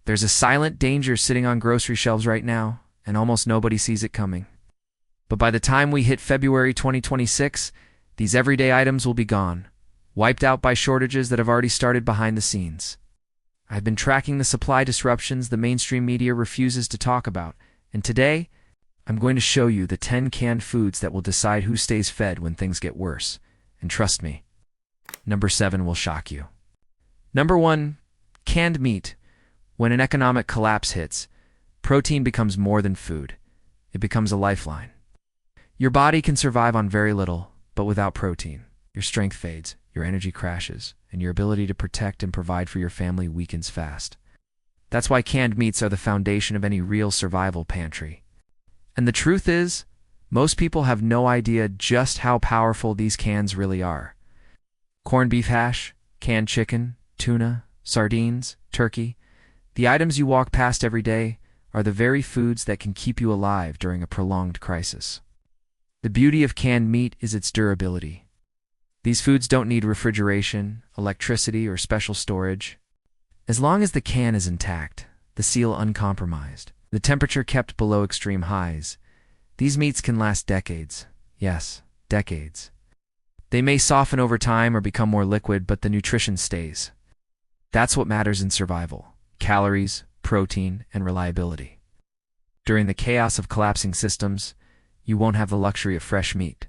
There's a silent danger sitting on grocery shelves right now, and almost nobody sees it coming. But by the time we hit February 2026, these everyday items will be gone, wiped out by shortages that have already started behind the scenes. I've been tracking the supply disruptions the mainstream media refuses to talk about, and today, I'm going to show you the 10 canned foods that will decide who stays fed when things get worse. And trust me, number 7 will shock you. Number 1, canned meat. When an economic collapse hits, protein becomes more than food. It becomes a lifeline. Your body can survive on very little, but without protein, your strength fades, your energy crashes, and your ability to protect and provide for your family weakens fast. That's why canned meats are the foundation of any real survival pantry. And the truth is, most people have no idea just how powerful these cans really are. Corned beef hash, canned chicken, tuna, sardines, turkey, the items you walk past every day are the very foods that can keep you alive during a prolonged crisis. The beauty of canned meat is its durability. These foods don't need refrigeration, electricity, or special storage. As long as the can is intact, the seal uncompromised, the temperature kept below extreme highs, these meats can last decades. Yes, decades. They may soften over time or become more liquid, but the nutrition stays. That's what matters in survival: calories, protein, and reliability. During the chaos of collapsing systems, you won't have the luxury of fresh meat.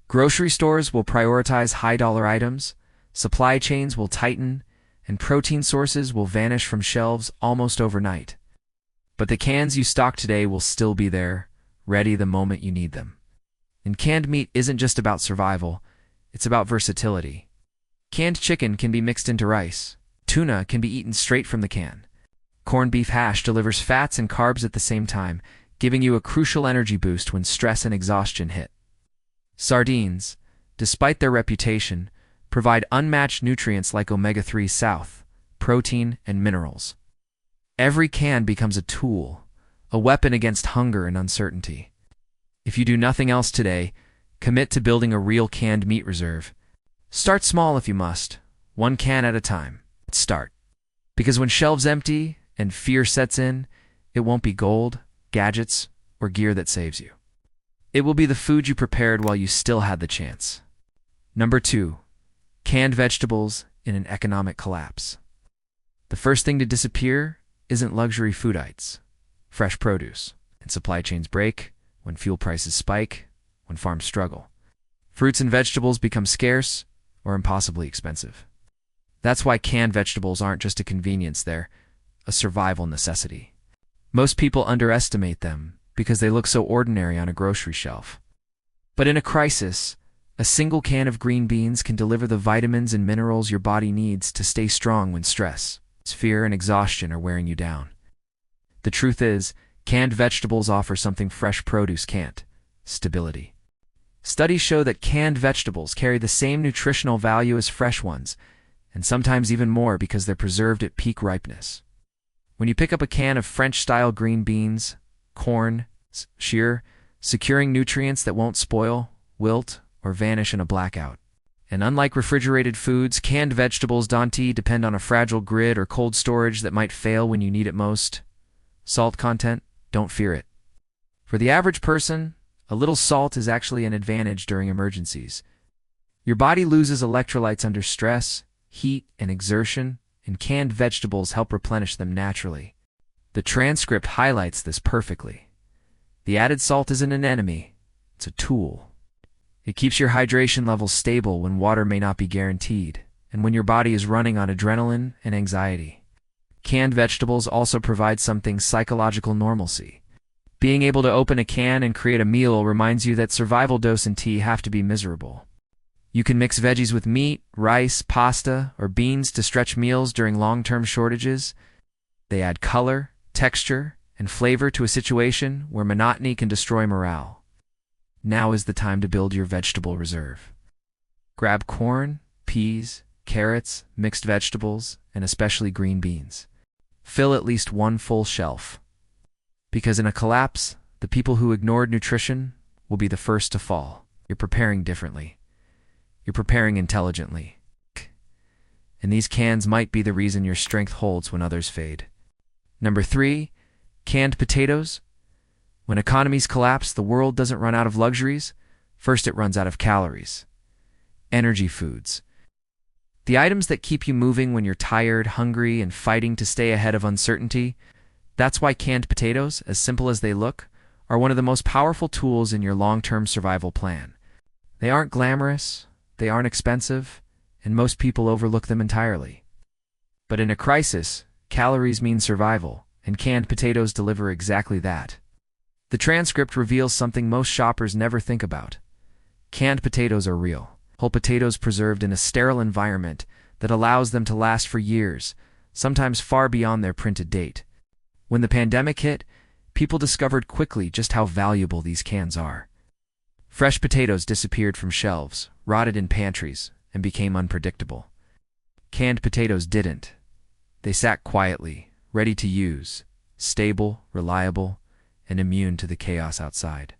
Grocery stores will prioritize high-dollar items, supply chains will tighten, and protein sources will vanish from shelves almost overnight. But the cans you stock today will still be there, ready the moment you need them. And canned meat isn't just about survival, it's about versatility. Canned chicken can be mixed into rice. Tuna can be eaten straight from the can. Corned beef hash delivers fats and carbs at the same time, giving you a crucial energy boost when stress and exhaustion hit. Sardines, despite their reputation, provide unmatched nutrients like omega-3 south, protein, and minerals. Every can becomes a tool, a weapon against hunger and uncertainty. If you do nothing else today, commit to building a real canned meat reserve. Start small if you must, 1 can at a time. Start. Because when shelves empty and fear sets in, it won't be gold, gadgets, or gear that saves you. It will be the food you prepared while you still had the chance. Number 2, canned vegetables in an economic collapse. The first thing to disappear isn't luxury foodites, fresh produce. And supply chains break, when fuel prices spike, when farms struggle. Fruits and vegetables become scarce or impossibly expensive. That's why canned vegetables aren't just a convenience, they're a survival necessity. Most people underestimate them because they look so ordinary on a grocery shelf. But in a crisis, a single can of green beans can deliver the vitamins and minerals your body needs to stay strong when stress, fear, and exhaustion are wearing you down. The truth is, canned vegetables offer something fresh produce can't: stability. Studies show that canned vegetables carry the same nutritional value as fresh ones, and sometimes even more because they're preserved at peak ripeness. When you pick up a can of French-style green beans, corn, shear, securing nutrients that won't spoil, wilt, or vanish in a blackout. And unlike refrigerated foods, canned vegetables don't depend on a fragile grid or cold storage that might fail when you need it most. Salt content? Don't fear it. For the average person, a little salt is actually an advantage during emergencies. Your body loses electrolytes under stress, heat, and exertion, and canned vegetables help replenish them naturally. The transcript highlights this perfectly. The added salt isn't an enemy, it's a tool. It keeps your hydration levels stable when water may not be guaranteed, and when your body is running on adrenaline and anxiety. Canned vegetables also provide something: psychological normalcy. Being able to open a can and create a meal reminds you that survival dose and tea have to be miserable. You can mix veggies with meat, rice, pasta, or beans to stretch meals during long-term shortages. They add color, texture, and flavor to a situation where monotony can destroy morale. Now is the time to build your vegetable reserve. Grab corn, peas, carrots, mixed vegetables, and especially green beans. Fill at least 1 full shelf. Because in a collapse, the people who ignored nutrition will be the first to fall. You're preparing differently. You're preparing intelligently. And these cans might be the reason your strength holds when others fade. Number 3, canned potatoes. When economies collapse, the world doesn't run out of luxuries. First, it runs out of calories. Energy foods. The items that keep you moving when you're tired, hungry, and fighting to stay ahead of uncertainty. That's why canned potatoes, as simple as they look, are one of the most powerful tools in your long-term survival plan. They aren't glamorous, they aren't expensive, and most people overlook them entirely. But in a crisis, calories mean survival, and canned potatoes deliver exactly that. The transcript reveals something most shoppers never think about. Canned potatoes are real. Whole potatoes preserved in a sterile environment that allows them to last for years, sometimes far beyond their printed date. When the pandemic hit, people discovered quickly just how valuable these cans are. Fresh potatoes disappeared from shelves, rotted in pantries, and became unpredictable. Canned potatoes didn't. They sat quietly, ready to use, stable, reliable, and immune to the chaos outside.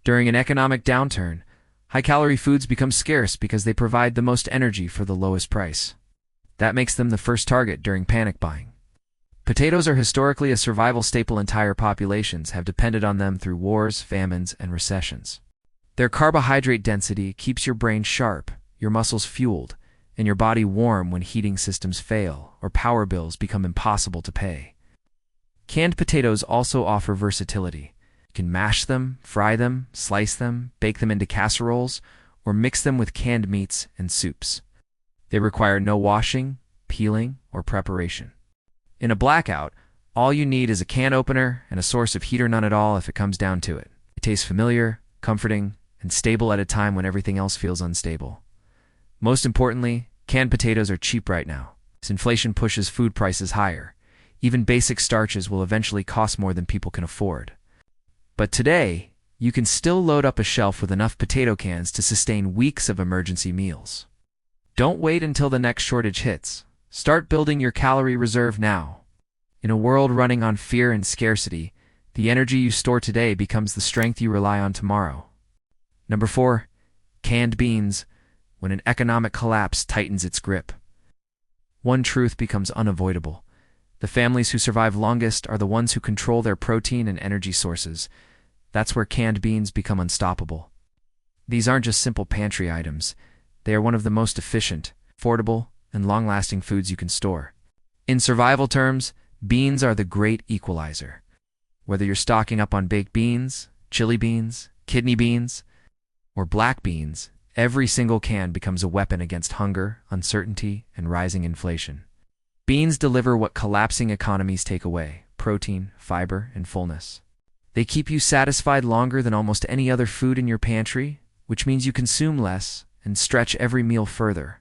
During an economic downturn, high-calorie foods become scarce because they provide the most energy for the lowest price. That makes them the first target during panic buying. Potatoes are historically a survival staple. Entire populations have depended on them through wars, famines, and recessions. Their carbohydrate density keeps your brain sharp, your muscles fueled, and your body warm when heating systems fail or power bills become impossible to pay. Canned potatoes also offer versatility. You can mash them, fry them, slice them, bake them into casseroles, or mix them with canned meats and soups. They require no washing, peeling, or preparation. In a blackout, all you need is a can opener and a source of heat, or none at all if it comes down to it. It tastes familiar, comforting, and stable at a time when everything else feels unstable. Most importantly, canned potatoes are cheap right now. As inflation pushes food prices higher, even basic starches will eventually cost more than people can afford. But today, you can still load up a shelf with enough potato cans to sustain weeks of emergency meals. Don't wait until the next shortage hits. Start building your calorie reserve now. In a world running on fear and scarcity, the energy you store today becomes the strength you rely on tomorrow. Number 4, canned beans. When an economic collapse tightens its grip, one truth becomes unavoidable. The families who survive longest are the ones who control their protein and energy sources. That's where canned beans become unstoppable. These aren't just simple pantry items. They are one of the most efficient, affordable, and long-lasting foods you can store. In survival terms, beans are the great equalizer. Whether you're stocking up on baked beans, chili beans, kidney beans, or black beans, every single can becomes a weapon against hunger, uncertainty, and rising inflation. Beans deliver what collapsing economies take away: protein, fiber, and fullness. They keep you satisfied longer than almost any other food in your pantry, which means you consume less and stretch every meal further.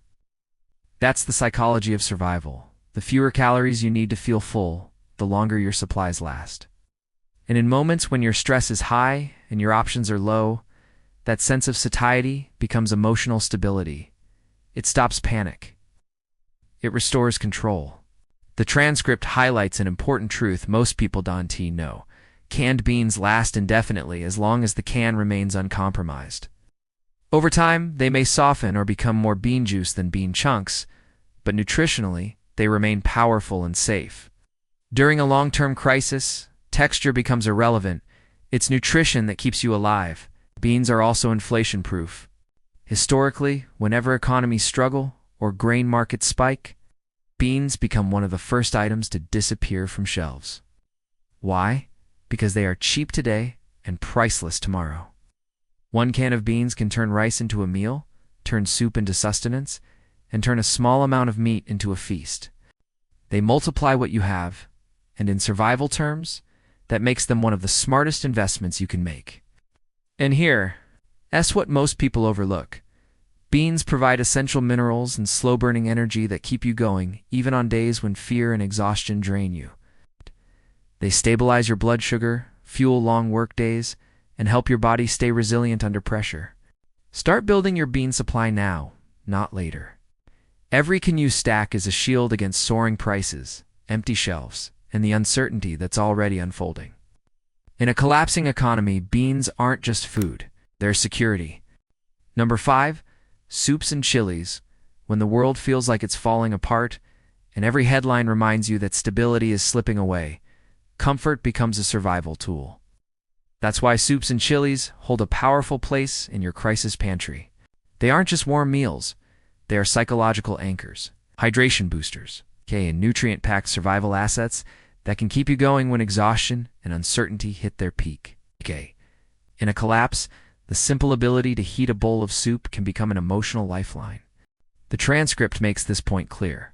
That's the psychology of survival. The fewer calories you need to feel full, the longer your supplies last. And in moments when your stress is high and your options are low, that sense of satiety becomes emotional stability. It stops panic. It restores control. The transcript highlights an important truth most people don't know. Canned beans last indefinitely as long as the can remains uncompromised. Over time, they may soften or become more bean juice than bean chunks, but nutritionally, they remain powerful and safe. During a long-term crisis, texture becomes irrelevant. It's nutrition that keeps you alive. Beans are also inflation-proof. Historically, whenever economies struggle or grain markets spike, beans become one of the first items to disappear from shelves. Why? Because they are cheap today and priceless tomorrow. One can of beans can turn rice into a meal, turn soup into sustenance, and turn a small amount of meat into a feast. They multiply what you have, and in survival terms, that makes them one of the smartest investments you can make. And that's what most people overlook. Beans provide essential minerals and slow-burning energy that keep you going, even on days when fear and exhaustion drain you. They stabilize your blood sugar, fuel long work days, and help your body stay resilient under pressure. Start building your bean supply now, not later. Every can you stack is a shield against soaring prices, empty shelves, and the uncertainty that's already unfolding. In a collapsing economy, beans aren't just food, they're security. Number 5, soups and chilies. When the world feels like it's falling apart, and every headline reminds you that stability is slipping away, comfort becomes a survival tool. That's why soups and chilies hold a powerful place in your crisis pantry. They aren't just warm meals, they are psychological anchors, hydration boosters, and nutrient-packed survival assets that can keep you going when exhaustion and uncertainty hit their peak. In a collapse, the simple ability to heat a bowl of soup can become an emotional lifeline. The transcript makes this point clear.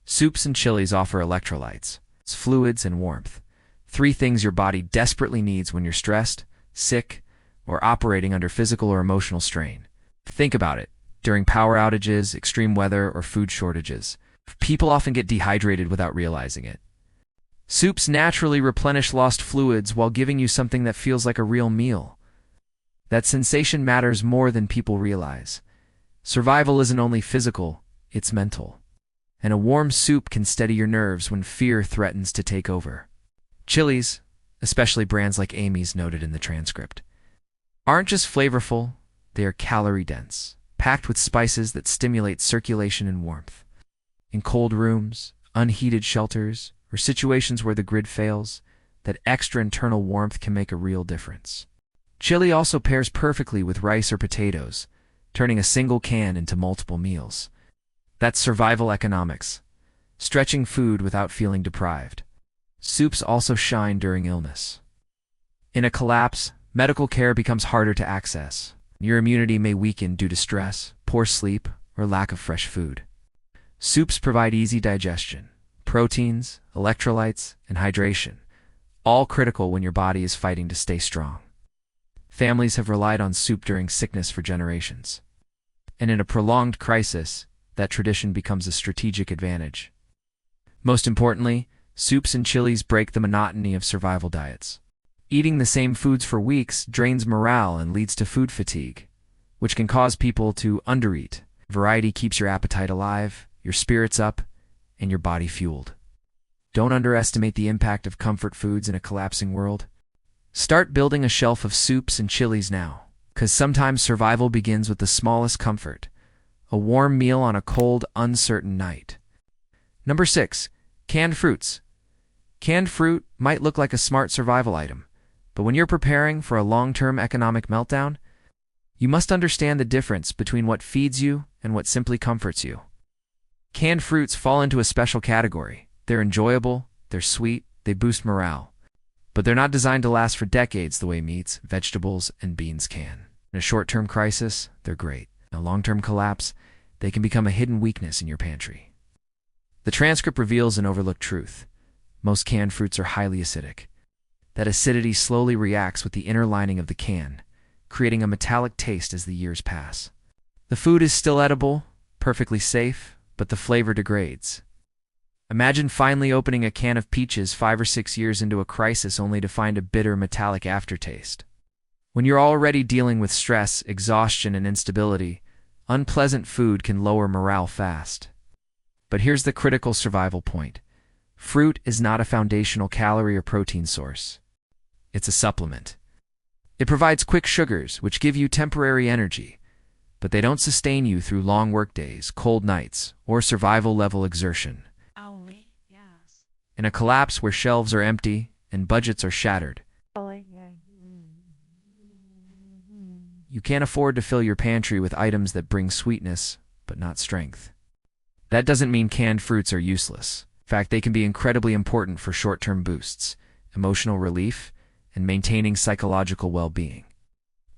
Soups and chilies offer electrolytes, fluids, and warmth. Three things your body desperately needs when you're stressed, sick, or operating under physical or emotional strain. Think about it. During power outages, extreme weather, or food shortages, people often get dehydrated without realizing it. Soups naturally replenish lost fluids while giving you something that feels like a real meal. That sensation matters more than people realize. Survival isn't only physical, it's mental. And a warm soup can steady your nerves when fear threatens to take over. Chilies, especially brands like Amy's noted in the transcript, aren't just flavorful, they are calorie-dense, packed with spices that stimulate circulation and warmth. In cold rooms, unheated shelters, or situations where the grid fails, that extra internal warmth can make a real difference. Chili also pairs perfectly with rice or potatoes, turning a single can into multiple meals. That's survival economics, stretching food without feeling deprived. Soups also shine during illness. In a collapse, medical care becomes harder to access. Your immunity may weaken due to stress, poor sleep, or lack of fresh food. Soups provide easy digestion, proteins, electrolytes, and hydration, all critical when your body is fighting to stay strong. Families have relied on soup during sickness for generations. And in a prolonged crisis, that tradition becomes a strategic advantage. Most importantly, soups and chilies break the monotony of survival diets. Eating the same foods for weeks drains morale and leads to food fatigue, which can cause people to undereat. Variety keeps your appetite alive, your spirits up, and your body fueled. Don't underestimate the impact of comfort foods in a collapsing world. Start building a shelf of soups and chilies now, because sometimes survival begins with the smallest comfort, a warm meal on a cold, uncertain night. Number 6. Canned fruits. Canned fruit might look like a smart survival item, but when you're preparing for a long-term economic meltdown, you must understand the difference between what feeds you and what simply comforts you. Canned fruits fall into a special category. They're enjoyable, they're sweet, they boost morale. But they're not designed to last for decades the way meats, vegetables, and beans can. In a short-term crisis, they're great. In a long-term collapse, they can become a hidden weakness in your pantry. The transcript reveals an overlooked truth. Most canned fruits are highly acidic. That acidity slowly reacts with the inner lining of the can, creating a metallic taste as the years pass. The food is still edible, perfectly safe, but the flavor degrades. Imagine finally opening a can of peaches 5 or 6 years into a crisis only to find a bitter, metallic aftertaste. When you're already dealing with stress, exhaustion, and instability, unpleasant food can lower morale fast. But here's the critical survival point. Fruit is not a foundational calorie or protein source. It's a supplement. It provides quick sugars, which give you temporary energy, but they don't sustain you through long workdays, cold nights, or survival-level exertion. In a collapse where shelves are empty and budgets are shattered, you can't afford to fill your pantry with items that bring sweetness, but not strength. That doesn't mean canned fruits are useless. In fact, they can be incredibly important for short-term boosts, emotional relief, and maintaining psychological well-being.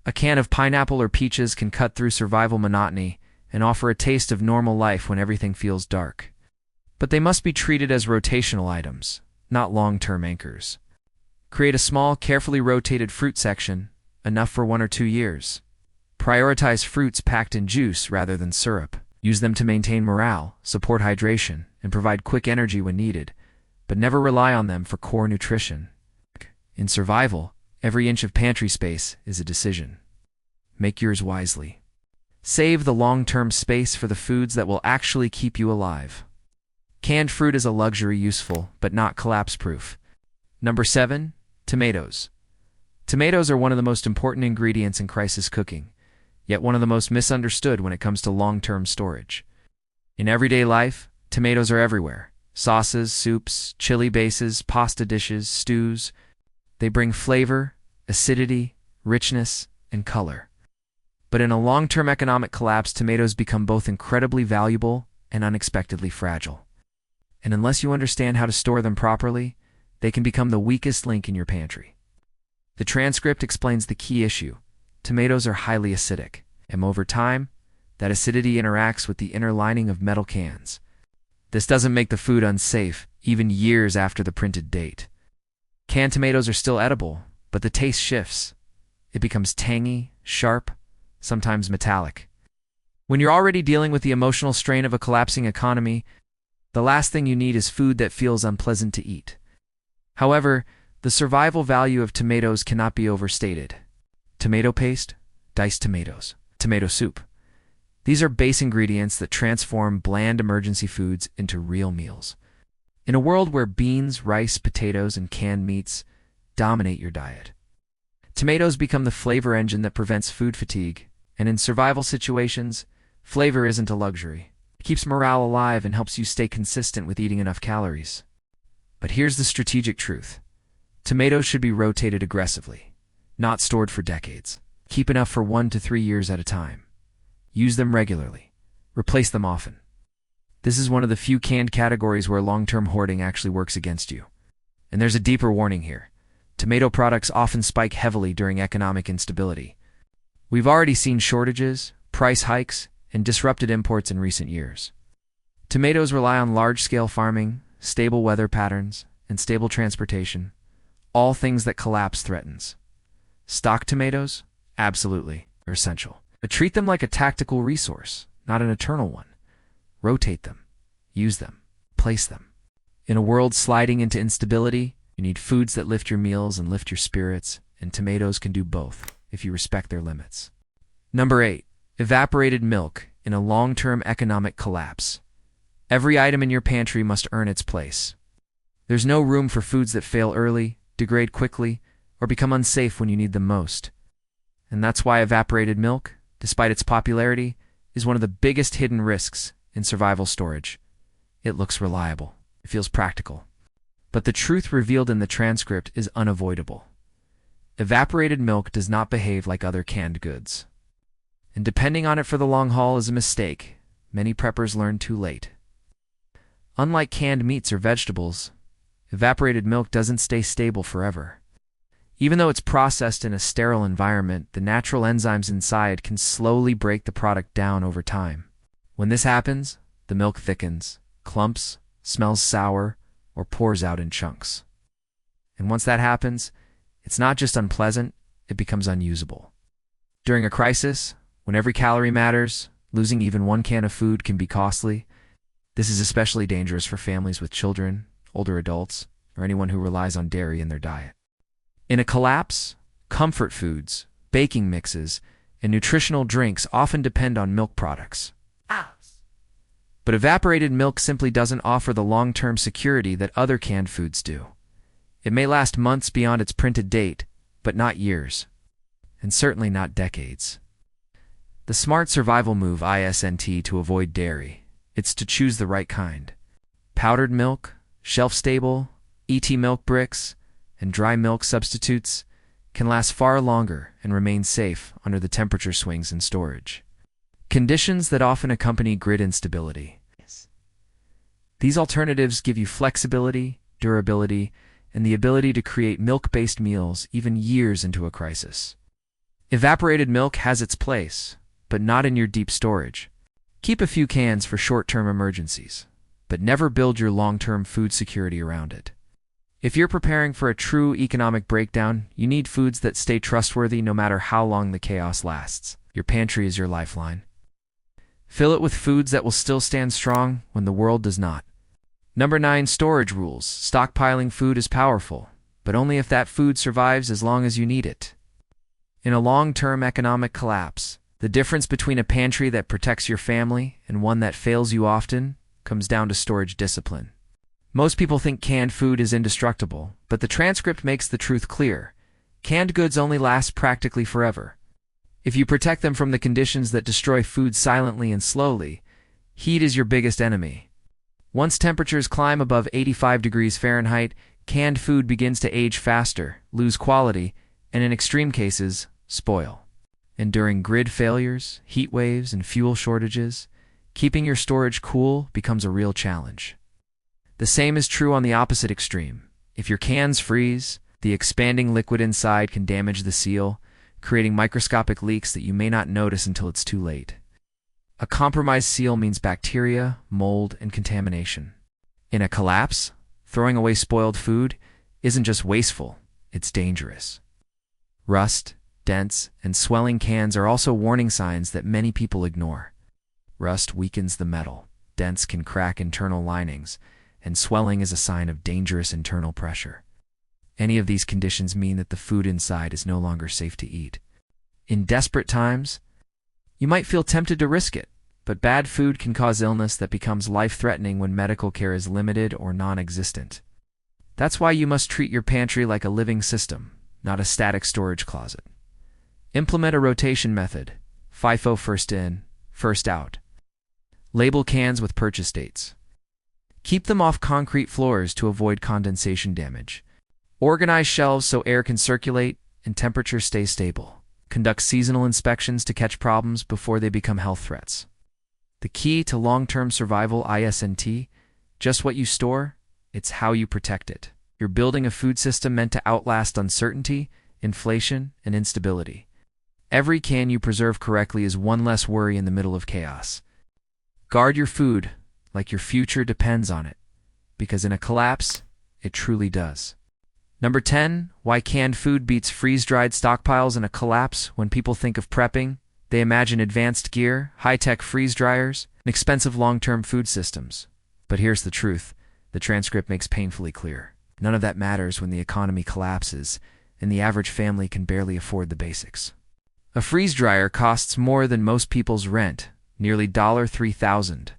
A can of pineapple or peaches can cut through survival monotony and offer a taste of normal life when everything feels dark. But they must be treated as rotational items, not long-term anchors. Create a small, carefully rotated fruit section, enough for 1 or 2 years. Prioritize fruits packed in juice rather than syrup. Use them to maintain morale, support hydration, and provide quick energy when needed, but never rely on them for core nutrition. In survival, every inch of pantry space is a decision. Make yours wisely. Save the long-term space for the foods that will actually keep you alive. Canned fruit is a luxury useful, but not collapse-proof. Number 7. Tomatoes. Tomatoes are one of the most important ingredients in crisis cooking, yet one of the most misunderstood when it comes to long-term storage. In everyday life, tomatoes are everywhere. Sauces, soups, chili bases, pasta dishes, stews. They bring flavor, acidity, richness, and color. But in a long-term economic collapse, tomatoes become both incredibly valuable and unexpectedly fragile. And unless you understand how to store them properly, they can become the weakest link in your pantry. The transcript explains the key issue. Tomatoes are highly acidic, and over time, that acidity interacts with the inner lining of metal cans. This doesn't make the food unsafe, even years after the printed date. Canned tomatoes are still edible, but the taste shifts. It becomes tangy, sharp, sometimes metallic. When you're already dealing with the emotional strain of a collapsing economy, the last thing you need is food that feels unpleasant to eat. However, the survival value of tomatoes cannot be overstated. Tomato paste, diced tomatoes, tomato soup. These are base ingredients that transform bland emergency foods into real meals. In a world where beans, rice, potatoes, and canned meats dominate your diet, tomatoes become the flavor engine that prevents food fatigue, and in survival situations, flavor isn't a luxury. It keeps morale alive and helps you stay consistent with eating enough calories. But here's the strategic truth. Tomatoes should be rotated aggressively, not stored for decades. Keep enough for 1 to 3 years at a time. Use them regularly. Replace them often. This is one of the few canned categories where long-term hoarding actually works against you. And there's a deeper warning here. Tomato products often spike heavily during economic instability. We've already seen shortages, price hikes, and disrupted imports in recent years. Tomatoes rely on large-scale farming, stable weather patterns, and stable transportation, all things that collapse threatens. Stock tomatoes? Absolutely, are essential. But treat them like a tactical resource, not an eternal one. Rotate them, use them, place them. In a world sliding into instability, you need foods that lift your meals and lift your spirits, and tomatoes can do both if you respect their limits. Number 8. Evaporated milk in a long-term economic collapse. Every item in your pantry must earn its place. There's no room for foods that fail early, degrade quickly, or become unsafe when you need them most. And that's why evaporated milk, despite its popularity, is one of the biggest hidden risks in survival storage. It looks reliable. It feels practical. But the truth revealed in the transcript is unavoidable. Evaporated milk does not behave like other canned goods. And depending on it for the long haul is a mistake many preppers learn too late. Unlike canned meats or vegetables, evaporated milk doesn't stay stable forever. Even though it's processed in a sterile environment, the natural enzymes inside can slowly break the product down over time. When this happens, the milk thickens, clumps, smells sour, or pours out in chunks. And once that happens, it's not just unpleasant, it becomes unusable. During a crisis, when every calorie matters, losing even one can of food can be costly. This is especially dangerous for families with children, older adults, or anyone who relies on dairy in their diet. In a collapse, comfort foods, baking mixes, and nutritional drinks often depend on milk products. But evaporated milk simply doesn't offer the long-term security that other canned foods do. It may last months beyond its printed date, but not years, and certainly not decades. The smart survival move isn't to avoid dairy. It's to choose the right kind. Powdered milk, shelf-stable, ET milk bricks, and dry milk substitutes can last far longer and remain safe under the temperature swings in storage. Conditions that often accompany grid instability. These alternatives give you flexibility, durability, and the ability to create milk-based meals even years into a crisis. Evaporated milk has its place, but not in your deep storage. Keep a few cans for short-term emergencies, but never build your long-term food security around it. If you're preparing for a true economic breakdown, you need foods that stay trustworthy no matter how long the chaos lasts. Your pantry is your lifeline. Fill it with foods that will still stand strong when the world does not. Number 9. Storage rules. Stockpiling food is powerful, but only if that food survives as long as you need it. In a long-term economic collapse, the difference between a pantry that protects your family and one that fails you often comes down to storage discipline. Most people think canned food is indestructible, but the transcript makes the truth clear. Canned goods only last practically forever. If you protect them from the conditions that destroy food silently and slowly, heat is your biggest enemy. Once temperatures climb above 85 degrees Fahrenheit, canned food begins to age faster, lose quality, and in extreme cases, spoil. And during grid failures, heat waves, and fuel shortages, keeping your storage cool becomes a real challenge. The same is true on the opposite extreme. If your cans freeze, the expanding liquid inside can damage the seal, creating microscopic leaks that you may not notice until it's too late. A compromised seal means bacteria, mold, and contamination. In a collapse, throwing away spoiled food isn't just wasteful, it's dangerous. Rust, dents, and swelling cans are also warning signs that many people ignore. Rust weakens the metal, dents can crack internal linings, and swelling is a sign of dangerous internal pressure. Any of these conditions mean that the food inside is no longer safe to eat. In desperate times, you might feel tempted to risk it, but bad food can cause illness that becomes life-threatening when medical care is limited or non-existent. That's why you must treat your pantry like a living system, not a static storage closet. Implement a rotation method, FIFO first in, first out. Label cans with purchase dates. Keep them off concrete floors to avoid condensation damage. Organize shelves so air can circulate and temperature stays stable. Conduct seasonal inspections to catch problems before they become health threats. The key to long-term survival isn't just what you store, it's how you protect it. You're building a food system meant to outlast uncertainty, inflation, and instability. Every can you preserve correctly is one less worry in the middle of chaos. Guard your food like your future depends on it, because in a collapse, it truly does. Number 10, why canned food beats freeze-dried stockpiles in a collapse. When people think of prepping, they imagine advanced gear, high-tech freeze dryers, and expensive long-term food systems. But here's the truth. The transcript makes painfully clear. None of that matters when the economy collapses, and the average family can barely afford the basics. A freeze dryer costs more than most people's rent, nearly $3,000,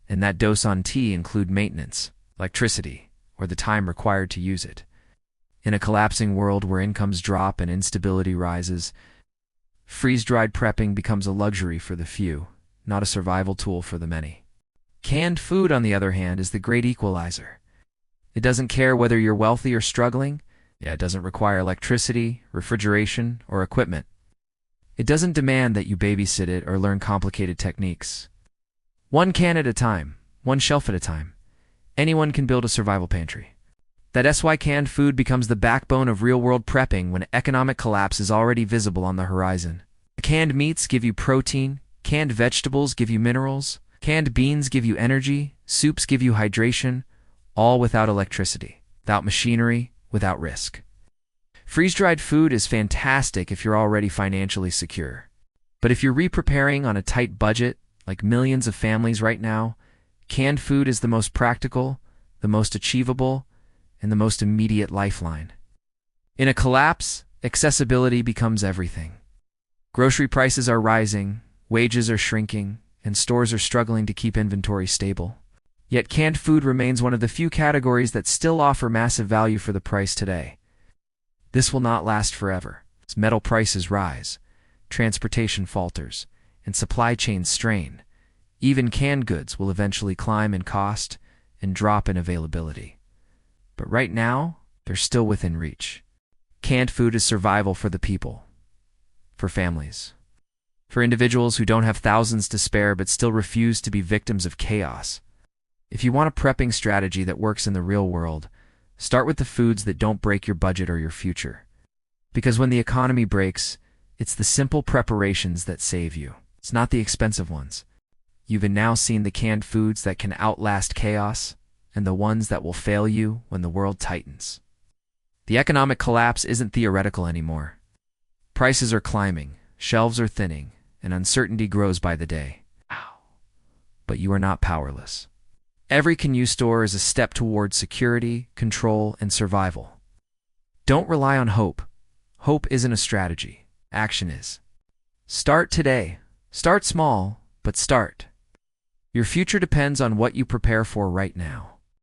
and that does not include maintenance, electricity, or the time required to use it. In a collapsing world where incomes drop and instability rises, freeze-dried prepping becomes a luxury for the few, not a survival tool for the many. Canned food, on the other hand, is the great equalizer. It doesn't care whether you're wealthy or struggling. It doesn't require electricity, refrigeration, or equipment. It doesn't demand that you babysit it or learn complicated techniques. One can at a time, one shelf at a time. Anyone can build a survival pantry. That's why canned food becomes the backbone of real-world prepping when economic collapse is already visible on the horizon. Canned meats give you protein, canned vegetables give you minerals, canned beans give you energy, soups give you hydration, all without electricity, without machinery, without risk. Freeze-dried food is fantastic if you're already financially secure. But if you're re-preparing on a tight budget, like millions of families right now, canned food is the most practical, the most achievable, and the most immediate lifeline. In a collapse, accessibility becomes everything. Grocery prices are rising, wages are shrinking, and stores are struggling to keep inventory stable. Yet canned food remains one of the few categories that still offer massive value for the price today. This will not last forever. As metal prices rise, transportation falters, and supply chains strain, even canned goods will eventually climb in cost and drop in availability. But right now, they're still within reach. Canned food is survival for the people, for families, for individuals who don't have thousands to spare but still refuse to be victims of chaos. If you want a prepping strategy that works in the real world, start with the foods that don't break your budget or your future. Because when the economy breaks, it's the simple preparations that save you. It's not the expensive ones. You've now seen the canned foods that can outlast chaos, and the ones that will fail you when the world tightens. The economic collapse isn't theoretical anymore. Prices are climbing, shelves are thinning, and uncertainty grows by the day. But you are not powerless. Every can you store is a step toward security, control, and survival. Don't rely on hope. Hope isn't a strategy. Action is. Start today. Start small, but start. Your future depends on what you prepare for right now.